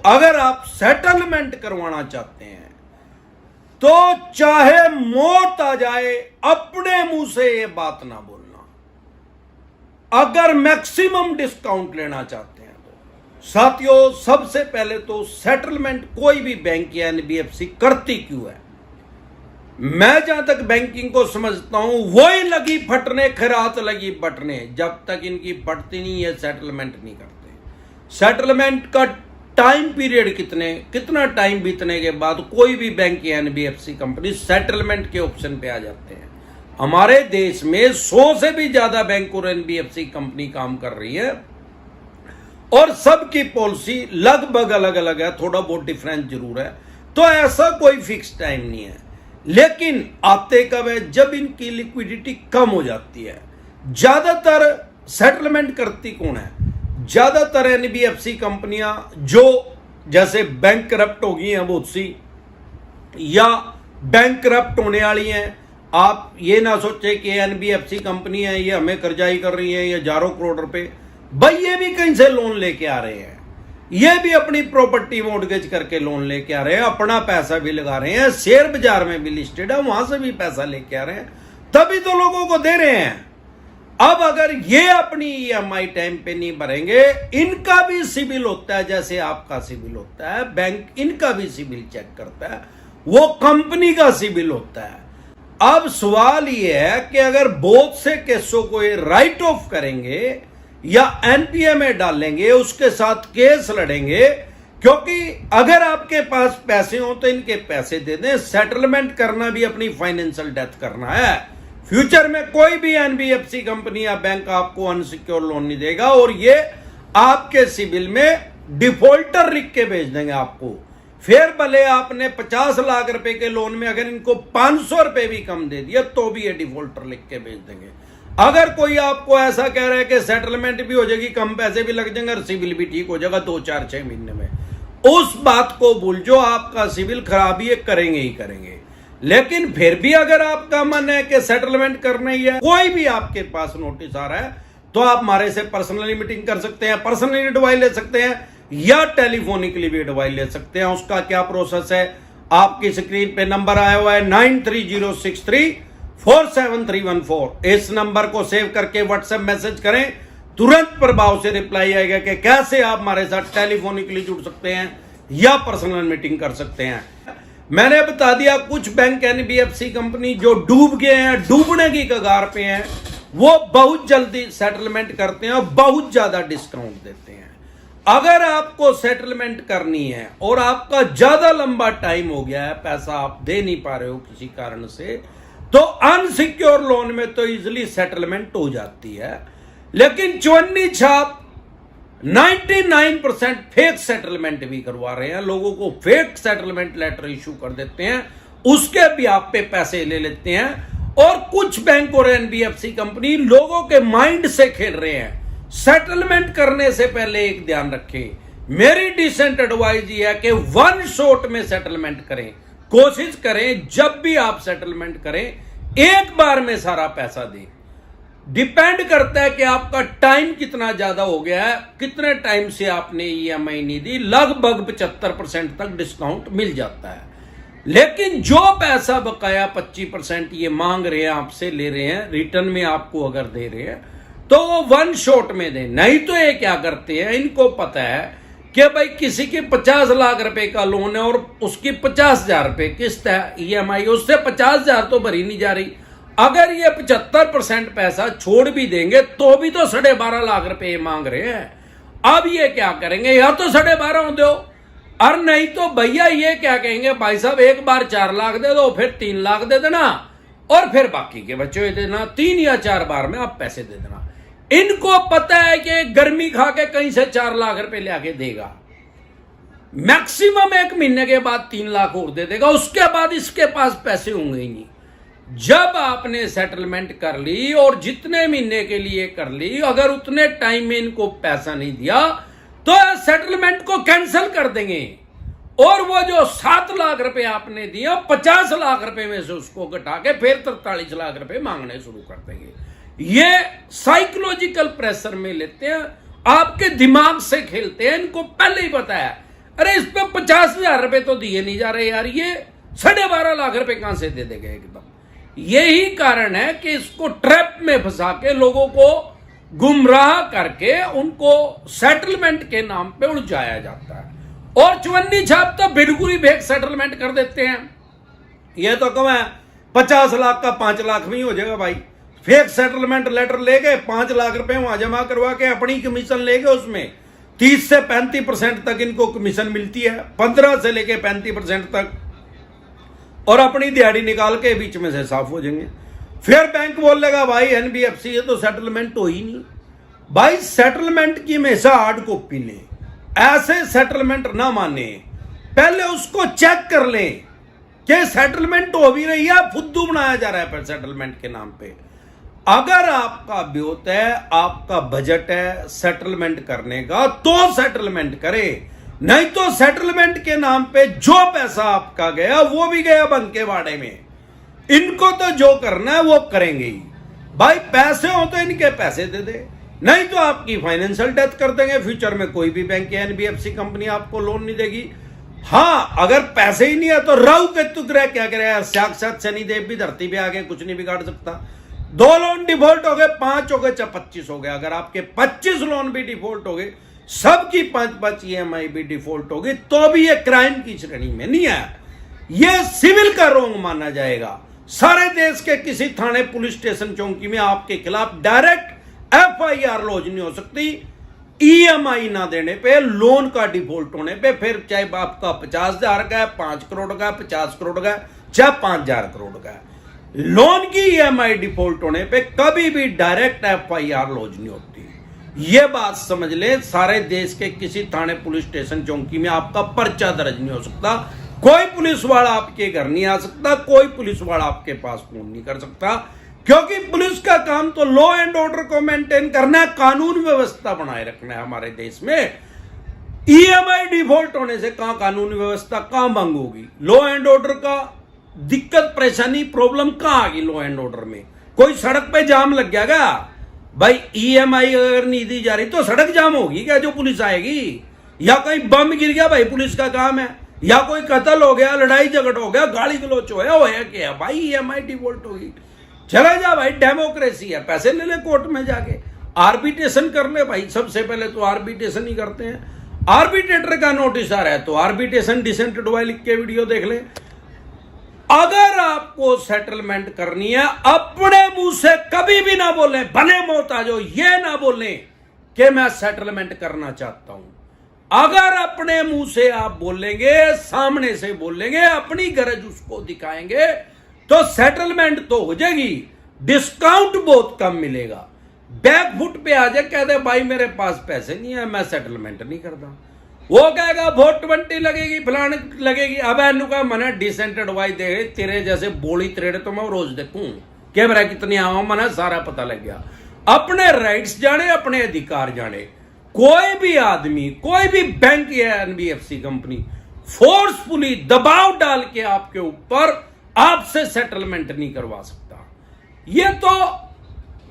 अगर आप सेटलमेंट करवाना चाहते हैं तो चाहे मौत आ जाए, अपने मुंह से ये बात ना बोलना। अगर मैक्सिमम डिस्काउंट लेना चाहते हैं तो साथियों, सबसे पहले तो सेटलमेंट कोई भी बैंक या एनबीएफसी करती क्यों है? मैं जहां तक बैंकिंग को समझता हूं, वही लगी फटने खैरात लगी बटने, जब तक इनकी फटती नहीं है सेटलमेंट नहीं करते। सेटलमेंट का टाइम पीरियड कितना टाइम बीतने के बाद कोई भी बैंक या एनबीएफसी कंपनी सेटलमेंट के ऑप्शन पे आ जाते हैं। हमारे देश में 100 से भी ज्यादा बैंक और एनबीएफसी कंपनी काम कर रही है और सबकी पॉलिसी लगभग अलग अलग है, थोड़ा बहुत डिफरेंस जरूर है। तो ऐसा कोई फिक्स टाइम नहीं है, लेकिन आते कब है? जब इनकी लिक्विडिटी कम हो जाती है। ज्यादातर सेटलमेंट करती कौन है? ज्यादातर एनबीएफसी कंपनियां जो जैसे बैंक करप्ट हो गई हैं बहुत सी, या बैंक करप्ट होने वाली हैं। आप ये ना सोचे कि एनबीएफसी कंपनी है ये हमें कर्जाई कर रही है, ये हजारों करोड़ रुपए, भाई ये भी कहीं से लोन लेके आ रहे हैं, ये भी अपनी प्रॉपर्टी मॉर्गेज करके लोन लेके आ रहे हैं, अपना पैसा भी लगा रहे हैं, शेयर बाजार में भी लिस्टेड है, वहां से भी पैसा लेके आ रहे हैं, तभी तो लोगों को दे रहे हैं। अब अगर ये अपनी ईएमआई टाइम पे नहीं भरेंगे, इनका भी सिबिल होता है जैसे आपका सिबिल होता है, बैंक इनका भी सिबिल चेक करता है, वो कंपनी का सिबिल होता है। अब सवाल ये है कि अगर बहुत से केसों को ये राइट ऑफ करेंगे या एनपीए में डालेंगे, उसके साथ केस लड़ेंगे, क्योंकि अगर आपके पास पैसे हो तो इनके पैसे दे दें। सेटलमेंट करना भी अपनी फाइनेंशियल डेथ करना है। फ्यूचर में कोई भी एनबीएफसी कंपनी या बैंक आपको अनसिक्योर लोन नहीं देगा और ये आपके सिबिल में डिफॉल्टर लिख के भेज देंगे आपको। फिर भले आपने 50 लाख रुपए के लोन में अगर इनको 500 रुपए भी कम दे दिया तो भी ये डिफॉल्टर लिख के भेज देंगे। अगर कोई आपको ऐसा कह रहा है कि सेटलमेंट भी हो जाएगी, कम पैसे भी लग जाएंगे और सिविल भी ठीक हो जाएगा 2, 4, 6 महीने में, उस बात को भूल जो आपका सिविल खराब ही करेंगे ही करेंगे। लेकिन फिर भी अगर आपका मन है कि सेटलमेंट करना ही है, कोई भी आपके पास नोटिस आ रहा है, तो आप हमारे से पर्सनली मीटिंग कर सकते हैं, पर्सनली एडवाइस ले सकते हैं या टेलीफोनिकली भी एडवाइस ले सकते हैं। उसका क्या प्रोसेस है? आपकी स्क्रीन पे नंबर आया हुआ है 9306347314। इस नंबर को सेव करके व्हाट्सएप मैसेज करें, तुरंत प्रभाव से रिप्लाई आएगा कि कैसे आप हमारे साथ टेलीफोनिकली जुड़ सकते हैं या पर्सनल मीटिंग कर सकते हैं। मैंने बता दिया कुछ बैंक एनबीएफसी कंपनी जो डूब गए हैं, डूबने की कगार पे हैं, वो बहुत जल्दी सेटलमेंट करते हैं और बहुत ज्यादा डिस्काउंट देते हैं। अगर आपको सेटलमेंट करनी है और आपका ज्यादा लंबा टाइम हो गया है, पैसा आप दे नहीं पा रहे हो किसी कारण से, तो अनसिक्योर लोन में तो इजिली सेटलमेंट हो जाती है। लेकिन चवन्नी छाप 99% फेक सेटलमेंट भी करवा रहे हैं, लोगों को फेक सेटलमेंट लेटर इशू कर देते हैं, उसके भी आप पे पैसे ले लेते हैं। और कुछ बैंक और एनबीएफसी कंपनी लोगों के माइंड से खेल रहे हैं। सेटलमेंट करने से पहले एक ध्यान रखें, मेरी डिसेंट एडवाइस ये है कि वन शॉट में सेटलमेंट करें। कोशिश करें जब भी आप सेटलमेंट करें एक बार में सारा पैसा दें। डिपेंड करता है कि आपका टाइम कितना ज्यादा हो गया है, कितने टाइम से आपने ईएमआई नहीं दी, लगभग 75% तक डिस्काउंट मिल जाता है। लेकिन जो पैसा बकाया 25% ये मांग रहे हैं आपसे, ले रहे हैं, रिटर्न में आपको अगर दे रहे हैं तो वो वन शॉट में दें। नहीं तो ये क्या करते हैं, इनको पता है कि भाई किसी के 50 लाख रुपए का लोन है और उसकी 50,000 रुपए किस्त है ईएमआई, उससे 50,000 तो भरी नहीं जा रही। अगर ये 75% पैसा छोड़ भी देंगे तो भी तो 12.5 लाख रुपए मांग रहे हैं। अब ये क्या करेंगे, या तो 12.5 दो, और नहीं तो भैया ये क्या कहेंगे, भाई साहब एक बार 4 लाख दे दो, फिर 3 लाख दे देना और फिर बाकी के बच्चे दे देना, 3 या 4 बार में आप पैसे दे देना। इनको पता है कि गर्मी खा के कहीं से 4 लाख रुपए ले आके देगा, मैक्सिमम 1 महीने के बाद 3 लाख और दे देगा, उसके बाद इसके पास पैसे होंगे ही नहीं। जब आपने सेटलमेंट कर ली और जितने महीने के लिए कर ली, अगर उतने टाइम में इनको पैसा नहीं दिया तो सेटलमेंट को कैंसिल कर देंगे और वो जो 7 लाख रुपए आपने दिया 50 लाख रुपए में से उसको घटा के फिर 43 लाख रुपए मांगने शुरू कर देंगे। ये साइकोलॉजिकल प्रेशर में लेते हैं, आपके दिमाग से खेलते हैं, इनको पहले ही पता है। अरे इस पे 50,000 रुपए तो दिए नहीं जा रहे यार, ये 12.5 लाख रुपए कहां से दे देंगे एकदम। यही कारण है कि इसको ट्रैप में फंसा के लोगों को गुमराह करके उनको सेटलमेंट के नाम पे उलझाया जाता है। और चवन्नी छाप तो बिल्कुल ही फेक सेटलमेंट कर देते हैं। ये तो कम है 50 लाख का 5 लाख में ही हो जाएगा भाई। फेक सेटलमेंट लेटर लेके 5 लाख रुपए वहां जमा करवा के अपनी कमीशन लेके उसमें 30 से 35% तक इनको कमीशन मिलती है, 15 से लेके 35% तक, और अपनी दिहाड़ी निकाल के बीच में से साफ हो जाएंगे। फिर बैंक बोलेगा भाई एनबीएफसी ये तो सेटलमेंट हो ही नहीं। भाई सेटलमेंट की हमेशा हार्ड कॉपी लें, ऐसे सेटलमेंट ना माने, पहले उसको चेक कर लें कि सेटलमेंट हो भी रही है, फुद्दू बनाया जा रहा है पर सेटलमेंट के नाम पे। अगर आपका ब्योत है, आपका बजट है सेटलमेंट करने का, तो सेटलमेंट करे, नहीं तो सेटलमेंट के नाम पे जो पैसा आपका गया वो भी गया बंके वाड़े में। इनको तो जो करना है वो करेंगे ही भाई। पैसे हो तो इनके पैसे दे दे, नहीं तो आपकी फाइनेंशियल डेथ कर देंगे। फ्यूचर में कोई भी बैंक या एनबीएफसी कंपनी आपको लोन नहीं देगी। हाँ, अगर पैसे ही नहीं है तो राहु केतु ग्रह क्या करेगा, साक्षात शनिदेव भी धरती पे आगे कुछ नहीं बिगाड़ सकता। 2 लोन डिफॉल्ट हो गए, 5 हो गए, चाहे 25 हो गए, अगर आपके 25 लोन भी डिफॉल्ट हो गए, सबकी 5-5 ईएमआई भी डिफॉल्ट हो गई, तो भी ये क्राइम की श्रेणी में नहीं है, ये सिविल का रोंग माना जाएगा। सारे देश के किसी थाने, पुलिस स्टेशन, चौकी में आपके खिलाफ डायरेक्ट एफआईआर लॉन्च नहीं हो सकती ईएमआई ना देने पे, लोन का डिफॉल्ट होने पे। फिर चाहे आपका 50,000 का है, 5 करोड़ का, 50 करोड़ का, चाहे 5,000 करोड़ का है, लोन की ईएमआई डिफॉल्ट होने पे कभी भी डायरेक्ट एफआईआर लॉन्च नहीं होती। यह बात समझ ले, सारे देश के किसी थाने, पुलिस स्टेशन, चौकी में आपका पर्चा दर्ज नहीं हो सकता। कोई पुलिस वाला आपके घर नहीं आ सकता, कोई पुलिस वाला आपके पास फोन नहीं कर सकता, क्योंकि पुलिस का काम तो लॉ एंड ऑर्डर को मेंटेन करना है, कानून व्यवस्था बनाए रखना है हमारे देश में। ईएमआई डिफॉल्ट होने से कहां कानून व्यवस्था, कहां भंग होगी? लॉ एंड ऑर्डर का दिक्कत, परेशानी, प्रॉब्लम कहां आ गई लॉ एंड ऑर्डर में? कोई सड़क पे जाम लग गया भाई, ईएमआई अगर नहीं दी जा रही तो सड़क जाम होगी क्या जो पुलिस आएगी? या कहीं बम गिर गया भाई, पुलिस का काम है, या कोई कत्ल हो गया, लड़ाई झगड़ हो गया, गाली गलोच होया क्या भाई, ईएमआई डिफॉल्ट होगी, चला जा भाई, डेमोक्रेसी है, पैसे ले ले कोर्ट में जाके, आर्बिट्रेशन कर ले भाई। सबसे पहले तो आर्बिट्रेशन ही करते हैं, आर्बिट्रेटर का नोटिस आ रहा है तो आर्बिट्रेशन डिसेंट एडवाइस लिख के वीडियो देख ले। अगर आपको सेटलमेंट करनी है, अपने मुंह से कभी भी ना बोलें, भले मौत आ जाओ, ये ना बोलें कि मैं सेटलमेंट करना चाहता हूं। अगर अपने मुंह से आप बोलेंगे, सामने से बोलेंगे, अपनी गरज उसको दिखाएंगे, तो सेटलमेंट तो हो जाएगी, डिस्काउंट बहुत कम मिलेगा। बैक फुट पे आ जाए, कह दे भाई मेरे पास पैसे नहीं है, मैं सेटलमेंट नहीं करता, वो कहेगा 420 लगेगी, फलाने लगेगी। अब का मना डिसेंट एडवाइस दे, तेरे जैसे बोली त्रेड़े तो मैं रोज देखूं, कैमरा कितनी आवा मना सारा पता लग गया। अपने राइट्स जाने, अपने अधिकार जाने। कोई भी आदमी, कोई भी बैंक या एनबीएफसी कंपनी फोर्सफुली दबाव डाल के आपके ऊपर आपसे सेटलमेंट नहीं करवा सकता। ये तो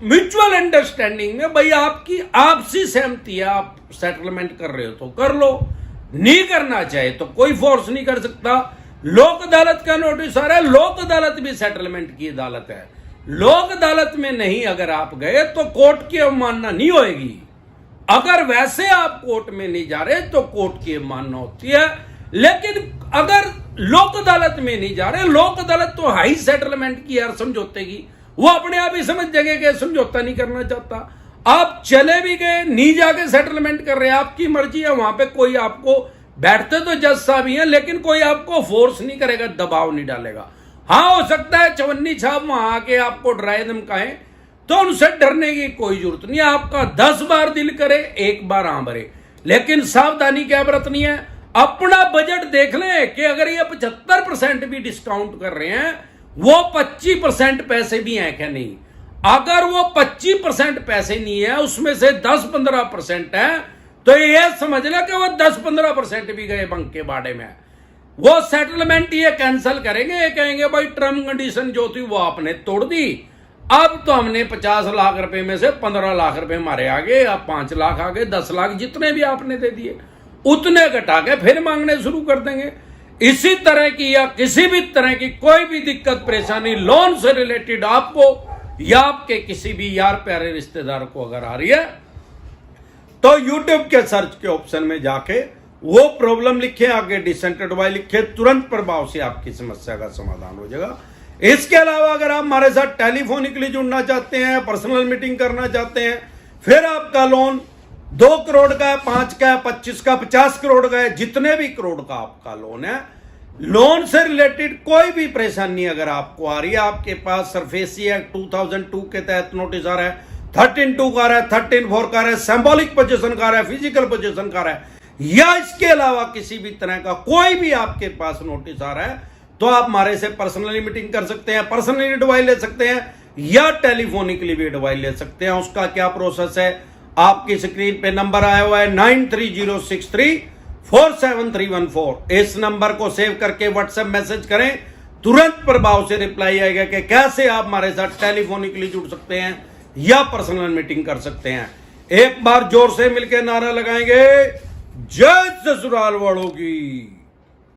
म्यूचुअल अंडरस्टैंडिंग में भाई आपकी आपसी सहमति है, आप सेटलमेंट कर रहे हो तो कर लो, नहीं करना चाहे तो कोई फोर्स नहीं कर सकता। लोक अदालत का नोटिस आ रहा है, लोक अदालत भी सेटलमेंट की अदालत है। लोक अदालत में नहीं अगर आप गए तो कोर्ट की अवमानना नहीं होगी। अगर वैसे आप कोर्ट में नहीं जा रहे तो कोर्ट की अवमानना होती है। लेकिन अगर लोक अदालत में नहीं जा रहे, लोक अदालत तो हाई सेटलमेंट की यार, समझौते की, वो अपने आप ही समझ जाएंगे कि समझौता नहीं करना चाहता। आप चले भी गए, नहीं जाके सेटलमेंट कर रहे, आपकी मर्जी है, वहां पे कोई आपको, बैठते तो जज साहब ही हैं, लेकिन कोई आपको फोर्स नहीं करेगा, दबाव नहीं डालेगा। हाँ, हो सकता है चवन्नी छाप वहां आके आपको डराए धमकाएं, तो उनसे डरने की कोई जरूरत नहीं है। आपका 10 बार दिल करे, 1 बार हाँ भरे, लेकिन सावधानी क्या बरतनी है, अपना बजट देख लें कि अगर ये 75% भी डिस्काउंट कर रहे हैं, वो 25% पैसे भी हैं क्या नहीं। अगर वो 25% पैसे नहीं है, उसमें से 10-15% है, तो ये समझ ले कि वो 10-15% भी गए बंक के बाड़े में। वो सेटलमेंट ये कैंसिल करेंगे, ये कहेंगे भाई टर्म कंडीशन जो थी वो आपने तोड़ दी, अब तो हमने 50 लाख रुपए में से 15 लाख रुपए हमारे आ गए, अब 5 लाख आ गए, 10 लाख, जितने भी आपने दे दिए। उतने घटा के फिर मांगने शुरू कर देंगे। इसी तरह की या किसी भी तरह की कोई भी दिक्कत परेशानी लोन से रिलेटेड आपको या आपके किसी भी यार प्यारे रिश्तेदार को अगर आ रही है तो यूट्यूब के सर्च के ऑप्शन में जाके वो प्रॉब्लम लिखे, आगे डिसेंटेड वाई लिखे, तुरंत प्रभाव से आपकी समस्या का समाधान हो जाएगा। इसके अलावा अगर आप हमारे साथ टेलीफोनिकली जुड़ना चाहते हैं, पर्सनल मीटिंग करना चाहते हैं, फिर आपका लोन 2 करोड़ का है, 5 का है, 25 का, 50 करोड़ का है, जितने भी करोड़ का आपका लोन है, लोन से रिलेटेड कोई भी परेशानी अगर आपको आ रही है, आपके पास सरफेसी एक्ट 2002 के तहत नोटिस आ रहा है, 13(2) का रहा है, 13(4) का रहा है, सिंबॉलिक पोजीशन का रहा है, फिजिकल पोजीशन का रहा है, या इसके अलावा किसी भी तरह का कोई भी आपके पास नोटिस आ रहा है, तो आप हमारे से पर्सनली मीटिंग कर सकते हैं, पर्सनली एडवाइस ले सकते हैं या टेलीफोनिकली भी एडवाइस ले सकते हैं। उसका क्या प्रोसेस है, आपकी स्क्रीन पे नंबर आया हुआ है 9306347314। इस नंबर को सेव करके व्हाट्सएप मैसेज करें, तुरंत प्रभाव से रिप्लाई आएगा कि कैसे आप हमारे साथ टेलीफोनिकली जुड़ सकते हैं या पर्सनल मीटिंग कर सकते हैं। एक बार जोर से मिलकर नारा लगाएंगे, जय ससुराल वालों की।